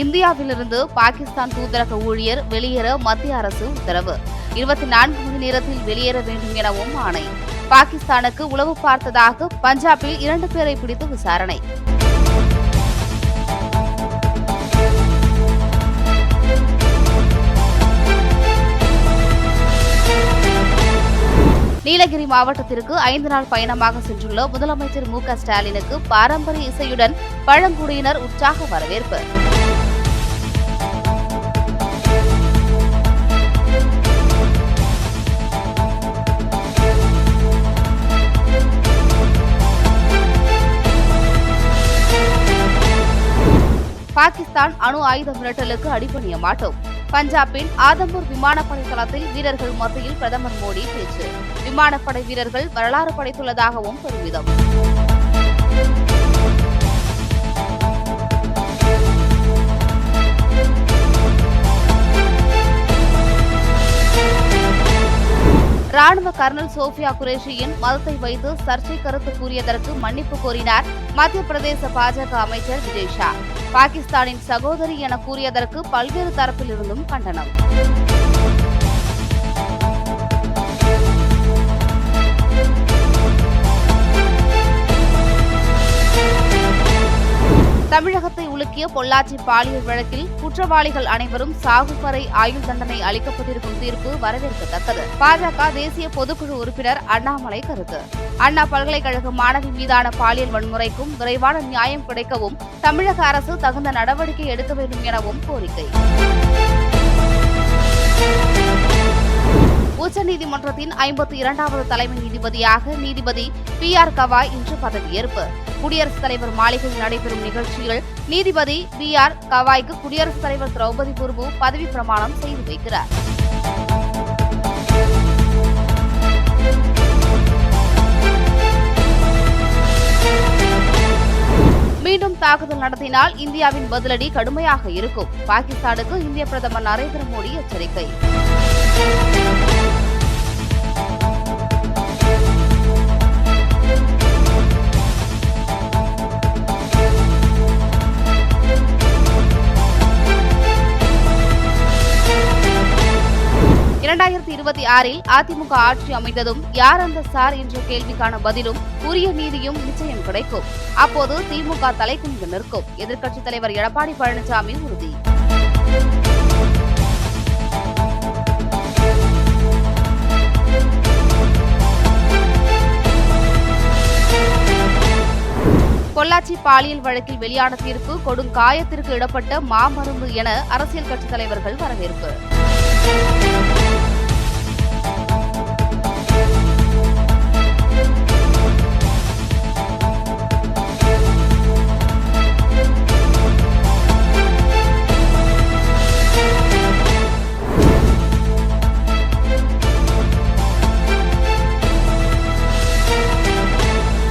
இந்தியாவிலிருந்து பாகிஸ்தான் தூதரக ஊழியர் வெளியேற மத்திய அரசு உத்தரவு. 24 மணி நேரத்தில் வெளியேற வேண்டும் எனவும் ஆணை. பாகிஸ்தானுக்கு உளவு பார்த்ததாக பஞ்சாபில் 2 பேரை பிடித்து விசாரணை. நீலகிரி மாவட்டத்திற்கு 5 நாள் பயணமாக சென்றுள்ள முதலமைச்சர் மு.க.ஸ்டாலினுக்கு பாரம்பரிய இசையுடன் பழங்குடியினர் உற்சாக வரவேற்பு. பாகிஸ்தான் அணு ஆயுத மிரட்டலுக்கு அடிபணிய மாட்டோம். பஞ்சாபின் ஆதம்பூர் விமானப்படை தளத்தில் வீரர்கள் மத்தியில் பிரதமர் மோடி பேச்சு. விமானப்படை வீரர்கள் வரலாறு படைத்துள்ளதாகவும் பெருமிதம். ராணுவ கர்னல் சோஃபியா குரேஷியின் மதத்தை வைத்து சர்ச்சை கருத்து கூறியதற்கு மன்னிப்பு கோரினார் மத்திய பிரதேச பாஜக அமைச்சர் விஜய் ஷா. பாகிஸ்தானின் சகோதரி என கூறியதற்கு பல்வேறு தரப்பிலிருந்தும் கண்டனம். தமிழகத்தை உலுக்கிய பொள்ளாச்சி பாலியல் வழக்கில் குற்றவாளிகள் அனைவரும் சாகும் வரை ஆயுள் தண்டனை அளிக்கப்பட்டிருக்கும் தீர்ப்பு வரவேற்கத்தக்கது. பாஜக தேசிய பொதுக்குழு உறுப்பினர் அண்ணாமலை கருத்து. அண்ணா பல்கலைக்கழக மாணவி மீதான பாலியல் வன்முறைக்கும் விரைவான நியாயம் கிடைக்கவும் தமிழக அரசு தகுந்த நடவடிக்கை எடுக்க வேண்டும் எனவும் கோரிக்கை. உச்சநீதிமன்றத்தின் 52வது தலைமை நீதிபதியாக நீதிபதி பி.ஆர். கவாய் இன்று பதவியேற்பு. குடியரசுத் தலைவர் மாளிகையில் நடைபெறும் நிகழ்ச்சியில் நீதிபதி பி.ஆர். கவாய்க்கு குடியரசுத் தலைவர் திரௌபதி முர்மு பதவி பிரமாணம் செய்து வைக்கிறார். மீண்டும் தாக்குதல் நடத்தினால் இந்தியாவின் பதிலடி கடுமையாக இருக்கும். பாகிஸ்தானுக்கு இந்திய பிரதமர் நரேந்திர மோடி எச்சரிக்கை. அதிமுக ஆட்சி அமைந்ததும் யார் அந்த சார் என்ற கேள்விக்கான பதிலும் உரிய நீதியும் நிச்சயம் கிடைக்கும். அப்போது திமுக தலைகுனிந்து நிற்கும். எதிர்க்கட்சித் தலைவர் எடப்பாடி பழனிசாமி உறுதி. பொள்ளாச்சி பாலியல் வழக்கில் வெளியான தீர்ப்பு கொடுங்காயத்திற்கு இடப்பட்ட மாமருந்து என அரசியல் கட்சித் தலைவர்கள் வரவேற்பு.